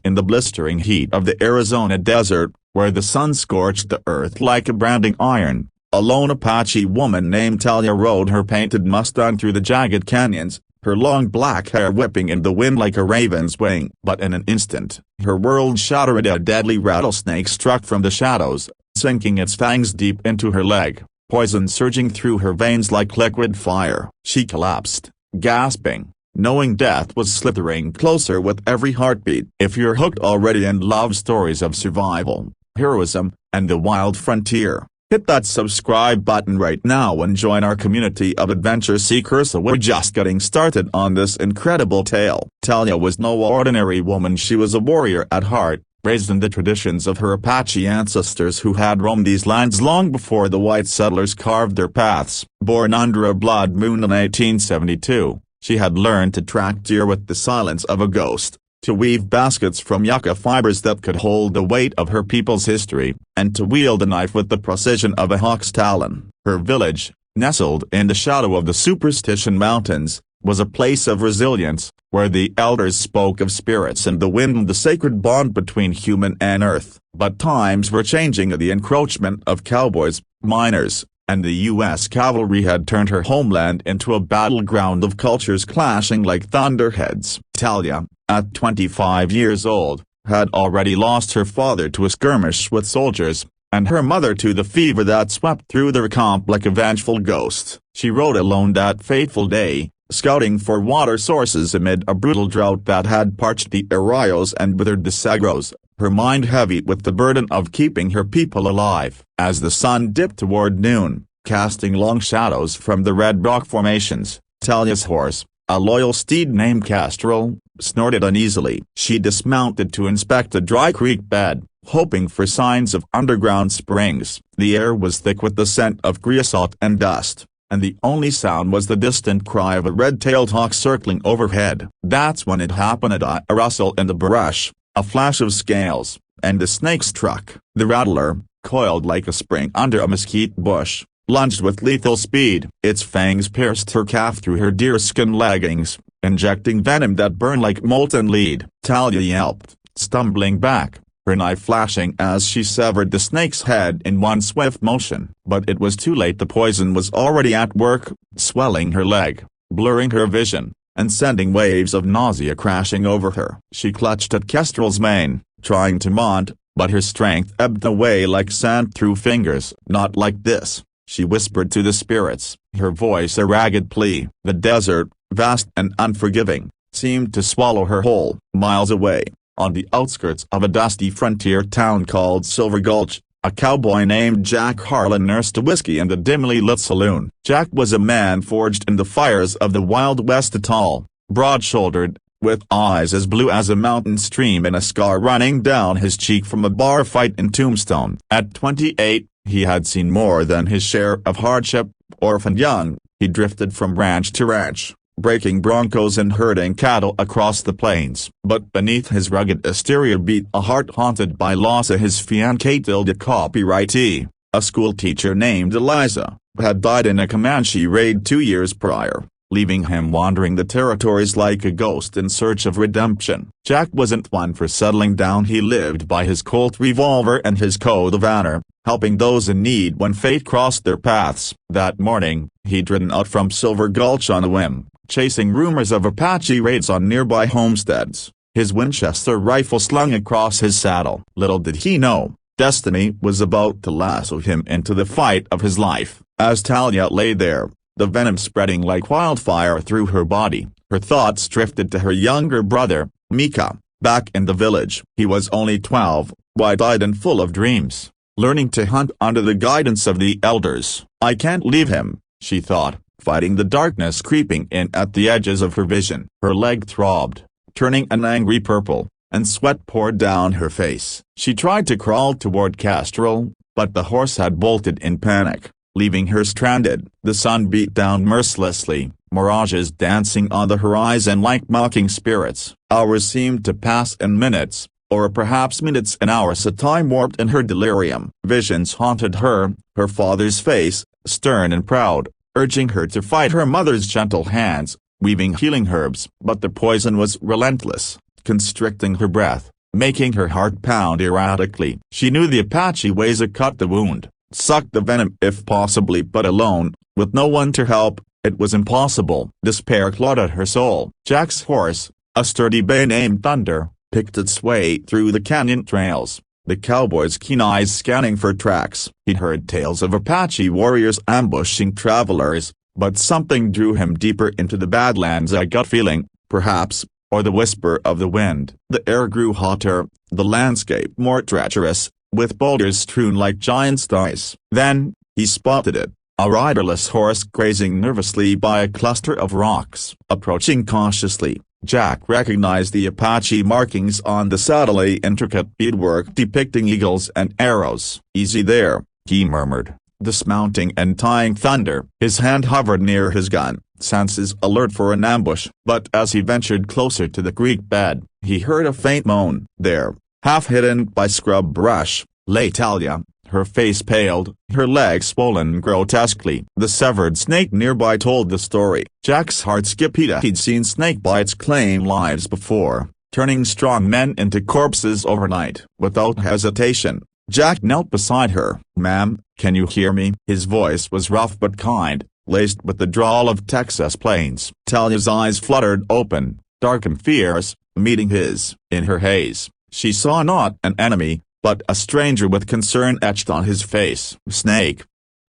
In the blistering heat of the Arizona desert, where the sun scorched the earth like a branding iron, a lone Apache woman named Talia rode her painted Mustang through the jagged canyons, her long black hair whipping in the wind like a raven's wing. But in an instant, her world shattered. A deadly rattlesnake struck from the shadows, sinking its fangs deep into her leg, poison surging through her veins like liquid fire. She collapsed, gasping, knowing death was slithering closer with every heartbeat. If you're hooked already and love stories of survival, heroism, and the wild frontier, hit that subscribe button right now and join our community of adventure seekers. So we're just getting started on this incredible tale. Talia was no ordinary woman. She was a warrior at heart, raised in the traditions of her Apache ancestors who had roamed these lands long before the white settlers carved their paths. Born under a blood moon in 1872, she had learned to track deer with the silence of a ghost, to weave baskets from yucca fibers that could hold the weight of her people's history, and to wield a knife with the precision of a hawk's talon. Her village, nestled in the shadow of the Superstition Mountains, was a place of resilience, where the elders spoke of spirits and the wind and the sacred bond between human and earth. But times were changing. The encroachment of cowboys, miners, and the U.S. cavalry had turned her homeland into a battleground of cultures clashing like thunderheads. Talia, at 25 years old, had already lost her father to a skirmish with soldiers, and her mother to the fever that swept through their camp like a vengeful ghost. She rode alone that fateful day, scouting for water sources amid a brutal drought that had parched the arroyos and withered the sagros, her mind heavy with the burden of keeping her people alive. As the sun dipped toward noon, casting long shadows from the red rock formations, Talia's horse, a loyal steed named Kestrel, snorted uneasily. She dismounted to inspect a dry creek bed, hoping for signs of underground springs. The air was thick with the scent of creosote and dust, and the only sound was the distant cry of a red-tailed hawk circling overhead. That's when it happened. A rustle in the brush, a flash of scales, and the snake struck. The rattler, coiled like a spring under a mesquite bush, lunged with lethal speed. Its fangs pierced her calf through her deerskin leggings, injecting venom that burned like molten lead. Talia yelped, stumbling back, her knife flashing as she severed the snake's head in one swift motion. But it was too late. The poison was already at work, swelling her leg, blurring her vision, and sending waves of nausea crashing over her. She clutched at Kestrel's mane, trying to mount, but her strength ebbed away like sand through fingers. "Not like this," she whispered to the spirits, her voice a ragged plea. The desert, vast and unforgiving, seemed to swallow her whole. Miles away, on the outskirts of a dusty frontier town called Silver Gulch, a cowboy named Jack Harlan nursed a whiskey in the dimly lit saloon. Jack was a man forged in the fires of the Wild West. Tall, broad-shouldered, with eyes as blue as a mountain stream and a scar running down his cheek from a bar fight in Tombstone. At 28, he had seen more than his share of hardship. Orphaned young, he drifted from ranch to ranch, breaking broncos and herding cattle across the plains. But beneath his rugged exterior beat a heart haunted by loss. His fiancée Tilda, copyrightee, a schoolteacher named Eliza, had died in a Comanche raid 2 years prior, leaving him wandering the territories like a ghost in search of redemption. Jack wasn't one for settling down. He lived by his Colt revolver and his code of honor, helping those in need when fate crossed their paths. That morning, he'd ridden out from Silver Gulch on a whim, chasing rumors of Apache raids on nearby homesteads, his Winchester rifle slung across his saddle. Little did he know, destiny was about to lasso him into the fight of his life. As Talia lay there, the venom spreading like wildfire through her body, her thoughts drifted to her younger brother, Mika, back in the village. He was only 12, wide-eyed and full of dreams, learning to hunt under the guidance of the elders. "I can't leave him," she thought, fighting the darkness creeping in at the edges of her vision. Her leg throbbed, turning an angry purple, and sweat poured down her face. She tried to crawl toward Kestrel, but the horse had bolted in panic, leaving her stranded. The sun beat down mercilessly, mirages dancing on the horizon like mocking spirits. Hours seemed to pass in minutes, or perhaps minutes and hours. A time warped in her delirium. Visions haunted her, her father's face, stern and proud, urging her to fight. Her mother's gentle hands, weaving healing herbs. But the poison was relentless, constricting her breath, making her heart pound erratically. She knew the Apache ways to cut the wound, suck the venom if possibly, but alone, with no one to help, it was impossible. Despair clawed at her soul. Jack's horse, a sturdy bay named Thunder, picked its way through the canyon trails, the cowboy's keen eyes scanning for tracks. He'd heard tales of Apache warriors ambushing travelers, but something drew him deeper into the Badlands, a gut feeling, perhaps, or the whisper of the wind. The air grew hotter, the landscape more treacherous, with boulders strewn like giant ice. Then, he spotted it, a riderless horse grazing nervously by a cluster of rocks. Approaching cautiously, Jack recognized the Apache markings on the saddle, intricate beadwork depicting eagles and arrows. "Easy there," he murmured, dismounting and tying Thunder. His hand hovered near his gun, senses alert for an ambush. But as he ventured closer to the creek bed, he heard a faint moan. There, half hidden by scrub brush, lay Talia, her face paled, her legs swollen grotesquely. The severed snake nearby told the story. Jack's heart skipped. He'd seen snake bites claim lives before, turning strong men into corpses overnight. Without hesitation, Jack knelt beside her. "Ma'am, can you hear me?" His voice was rough but kind, laced with the drawl of Texas plains. Talia's eyes fluttered open, dark and fierce, meeting his. In her haze, she saw not an enemy, but a stranger with concern etched on his face. "Snake.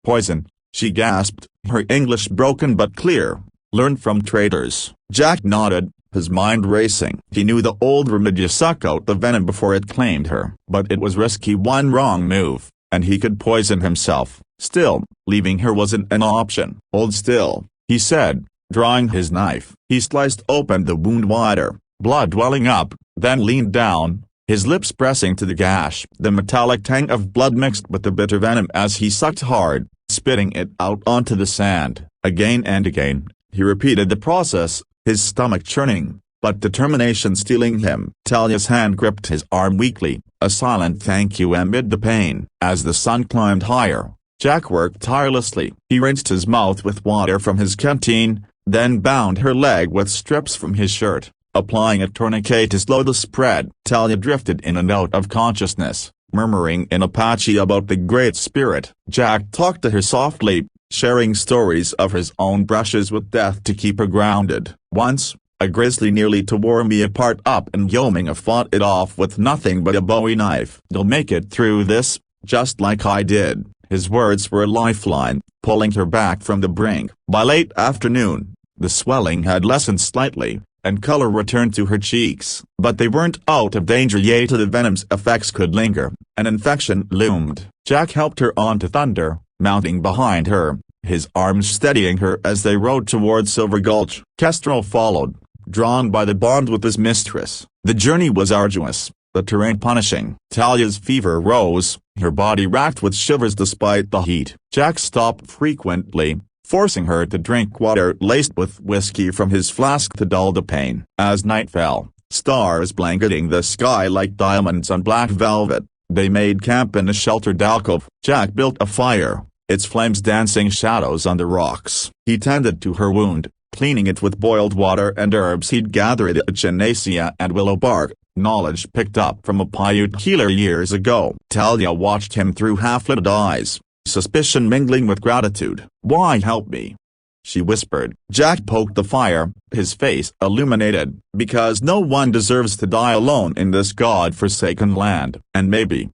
Poison," she gasped, her English broken but clear. "Learned from traders." Jack nodded, his mind racing. He knew the old remedy: suck out the venom before it claimed her. But it was risky. One wrong move, and he could poison himself. Still, leaving her wasn't an option. "Hold still," he said, drawing his knife. He sliced open the wound wider, blood welling up, then leaned down, his lips pressing to the gash. The metallic tang of blood mixed with the bitter venom as he sucked hard, spitting it out onto the sand. Again and again, he repeated the process, his stomach churning, but determination stealing him. Talia's hand gripped his arm weakly, a silent thank you amid the pain. As the sun climbed higher, Jack worked tirelessly. He rinsed his mouth with water from his canteen, then bound her leg with strips from his shirt, applying a tourniquet to slow the spread. Talia drifted in and out of consciousness, murmuring in Apache about the Great Spirit. Jack talked to her softly, sharing stories of his own brushes with death to keep her grounded. "Once, a grizzly nearly tore me apart up in Wyoming. I fought it off with nothing but a Bowie knife. You'll make it through this, just like I did." His words were a lifeline, pulling her back from the brink. By late afternoon, the swelling had lessened slightly, and color returned to her cheeks. But they weren't out of danger yet. The venom's effects could linger. An infection loomed. Jack helped her onto Thunder, mounting behind her, his arms steadying her as they rode toward Silver Gulch. Kestrel followed, drawn by the bond with his mistress. The journey was arduous, the terrain punishing. Talia's fever rose, her body racked with shivers despite the heat. Jack stopped frequently, forcing her to drink water laced with whiskey from his flask to dull the pain. As night fell, stars blanketing the sky like diamonds on black velvet, they made camp in a sheltered alcove. Jack built a fire, its flames dancing shadows on the rocks. He tended to her wound, cleaning it with boiled water and herbs he'd gathered at echinacea and willow bark, knowledge picked up from a Paiute healer years ago. Talia watched him through half-lit eyes, suspicion mingling with gratitude. "Why help me?" she whispered. Jack poked the fire, his face illuminated. "Because no one deserves to die alone in this god-forsaken land. And maybe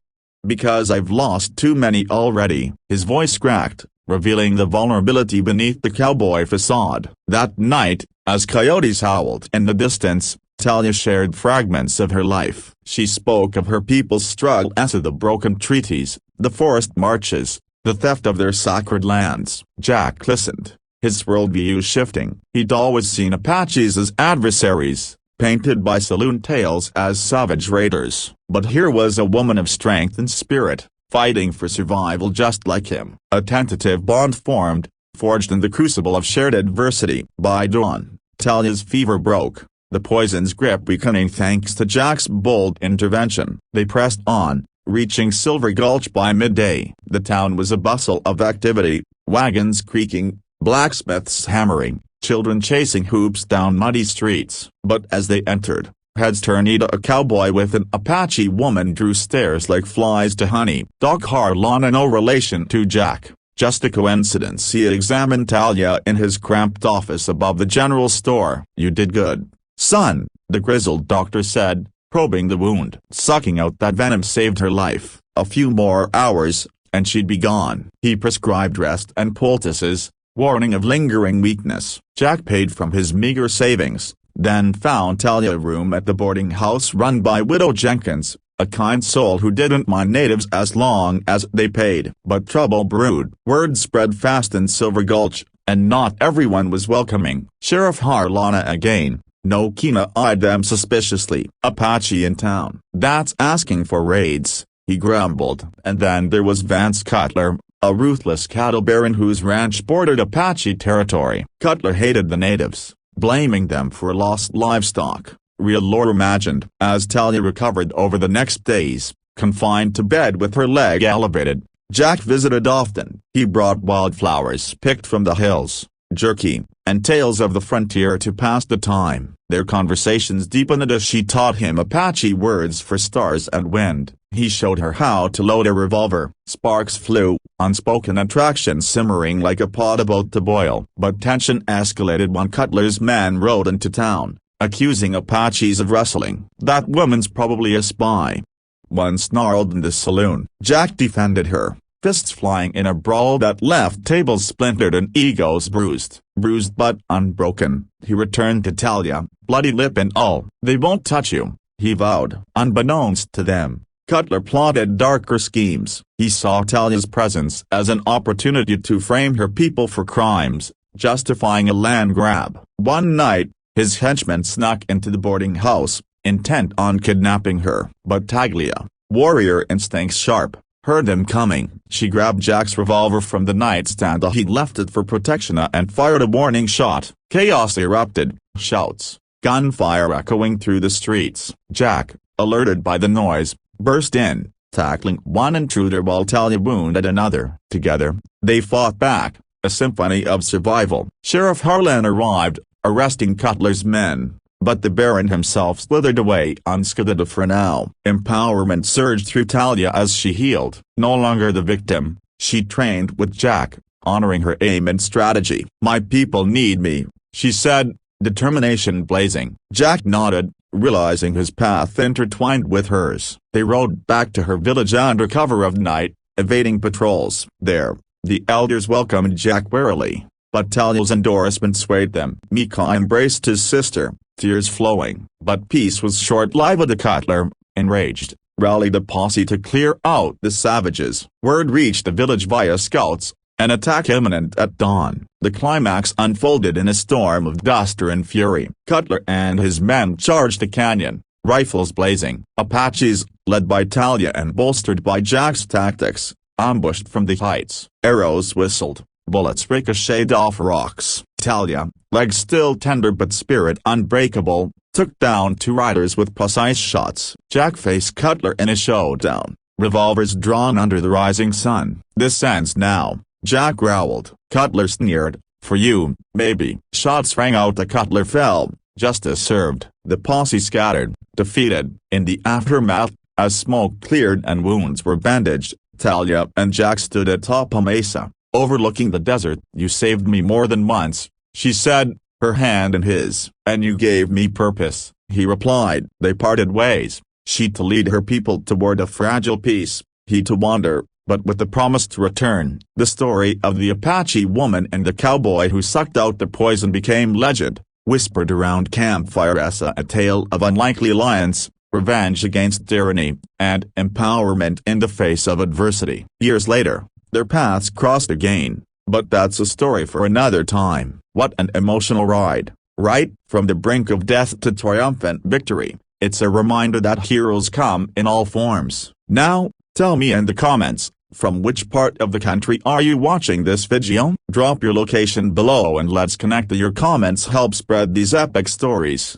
because I've lost too many already." His voice cracked, revealing the vulnerability beneath the cowboy facade. That night, as coyotes howled in the distance, Talia shared fragments of her life. She spoke of her people's struggle against the broken treaties, the forced marches, the theft of their sacred lands. Jack listened, his worldview shifting. He'd always seen Apaches as adversaries, painted by saloon tales as savage raiders. But here was a woman of strength and spirit, fighting for survival just like him. A tentative bond formed, forged in the crucible of shared adversity. By dawn, Talia's fever broke, the poison's grip weakening thanks to Jack's bold intervention. They pressed on, reaching Silver Gulch by midday. The town was a bustle of activity, wagons creaking, blacksmiths hammering, children chasing hoops down muddy streets. But as they entered, Heads turned. A cowboy with an Apache woman drew stares like flies to honey. Doc Harlana, no relation to Jack, just a coincidence. He examined Talia in his cramped office above the general store. You did good, son, the grizzled doctor said, probing the wound. Sucking out that venom saved her life. A few more hours, and she'd be gone. He prescribed rest and poultices, warning of lingering weakness. Jack paid from his meager savings, then found Talia a room at the boarding house run by Widow Jenkins, a kind soul who didn't mind natives as long as they paid. But trouble brewed. Word spread fast in Silver Gulch, and not everyone was welcoming. Sheriff Harlana again. Nokina eyed them suspiciously. Apache in town. That's asking for raids, he grumbled. And then there was Vance Cutler, a ruthless cattle baron whose ranch bordered Apache territory. Cutler hated the natives, blaming them for lost livestock. Real lore imagined. As Talia recovered over the next days, confined to bed with her leg elevated, Jack visited often. He brought wildflowers picked from the hills, jerky, and tales of the frontier to pass the time. Their conversations deepened as she taught him Apache words for stars and wind. He showed her how to load a revolver. Sparks flew, unspoken attraction simmering like a pot about to boil. But tension escalated when Cutler's men rode into town, accusing Apaches of rustling. That woman's probably a spy, one snarled in the saloon. Jack defended her, fists flying in a brawl that left tables splintered and egos bruised. Bruised but unbroken, he returned to Talia, bloody lip and all. They won't touch you, he vowed. Unbeknownst to them, Cutler plotted darker schemes. He saw Talia's presence as an opportunity to frame her people for crimes, justifying a land grab. One night, his henchmen snuck into the boarding house, intent on kidnapping her. But Talia, warrior instincts sharp, heard them coming. She grabbed Jack's revolver from the nightstand. He'd left it for protection and fired a warning shot. Chaos erupted, shouts, gunfire echoing through the streets. Jack, alerted by the noise, burst in, tackling one intruder while Talia wounded another. Together, they fought back, a symphony of survival. Sheriff Harlan arrived, arresting Cutler's men, but the Baron himself slithered away unscathed for now. Empowerment surged through Talia as she healed. No longer the victim, she trained with Jack, honoring her aim and strategy. My people need me, she said, determination blazing. Jack nodded, realizing his path intertwined with hers. They rode back to her village under cover of night, evading patrols. There, the elders welcomed Jack warily, but Talia's endorsement swayed them. Mika embraced his sister, tears flowing. But peace was short-lived. The Cutler, enraged, rallied a posse to clear out the savages. Word reached the village via scouts, an attack imminent at dawn. The climax unfolded in a storm of dust and fury. Cutler and his men charged the canyon, rifles blazing. Apaches, led by Talia and bolstered by Jack's tactics, ambushed from the heights. Arrows whistled, bullets ricocheted off rocks. Talia, legs still tender but spirit unbreakable, took down two riders with precise shots. Jack faced Cutler in a showdown, revolvers drawn under the rising sun. This ends now, Jack growled. Cutler sneered, for you, maybe. Shots rang out. The Cutler fell, justice served. The posse scattered, defeated. In the aftermath, as smoke cleared and wounds were bandaged, Talia and Jack stood atop a mesa, overlooking the desert. You saved me more than once, she said, her hand in his. And you gave me purpose, he replied. They parted ways, she to lead her people toward a fragile peace, he to wander, but with the promise to return. The story of the Apache woman and the cowboy who sucked out the poison became legend, whispered around campfires, a tale of unlikely alliance, revenge against tyranny, and empowerment in the face of adversity. Years later, their paths crossed again, but that's a story for another time. What an emotional ride, right? From the brink of death to triumphant victory, it's a reminder that heroes come in all forms. Now, tell me in the comments, from which part of the country are you watching this video? Drop your location below and let's connect. Your comments help spread these epic stories.